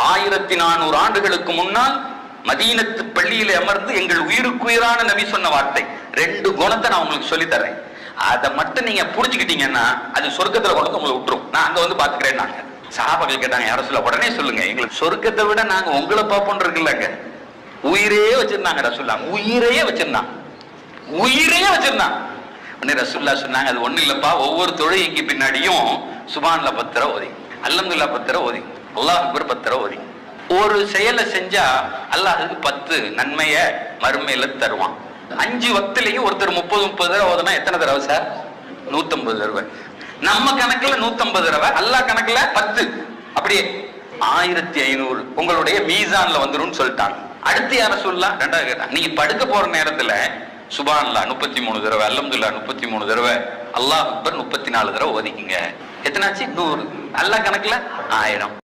1400 ஆண்டுகளுக்கு முன்னால் மதீனத்து பள்ளியிலே அமர்ந்து எங்கள் உயிருக்குயிரான நபி சொன்ன வார்த்தை. 2 குணத்தை நான் உங்களுக்கு சொல்லி தரேன். அதை மட்டும் நீங்க புரிஞ்சுக்கிட்டீங்கன்னா அது சொர்க்கத்துல கொண்டு உங்களை விட்டுரும். நான் அங்க வந்து பாத்துக்கிறேன். நாங்க சஹாபாக்கள் கேட்டாங்க, யார சொல்ல, உடனே சொல்லுங்க, எங்களுக்கு சொர்க்கத்தை விட நாங்க உங்களை பார்ப்போம் இருக்குல்லங்க. உயிரே வச்சிருந்தாங்க ரசூல்லா, உயிரையே வச்சிருந்தாங்க, உயிரையே வச்சிருந்தாங்க. உடனே ரசூல்லா சொன்னாங்க, அது ஒண்ணு இல்லப்பா, ஒவ்வொரு தொழுகைக்கு பின்னாடியும் சுப்ஹானல்லாஹ் 10 தடவை ஓதி, அல்ஹம்துலில்லாஹ் 10 தடவை ஓதி, அல்லாஹ் அக்பர் 10 தடவை ஓதி. ஒரு செயலை செஞ்சா அல்லாஹ்வுக்கு 10 நன்மையை மறுமையில தருவான். 5 வக்திலையும் ஒருத்தர் 30 தடவை ஓதுனா எத்தனை தடவை சார்? 150 தடவை. நம்ம கணக்குல 150 தடவை, அல்லாஹ் கணக்குல 10. அப்படியே 1500 உங்களுடைய மீசான்ல வந்துரும் சொல்லிட்டாங்க. அடுத்து யார சொல்லலாம்? ரெண்டாவது கேட்டாங்க, நீங்க படுக்க போற நேரத்துல சுப்ஹானல்லாஹ் 33 தடவை, அல்ஹம்துலில்லாஹ் 33 தடவை, அல்லாஹ் அக்பர் 34 தடவை ஓதிக்குங்க. எத்தனாச்சு? 100. அல்லாஹ் கணக்குல 1000.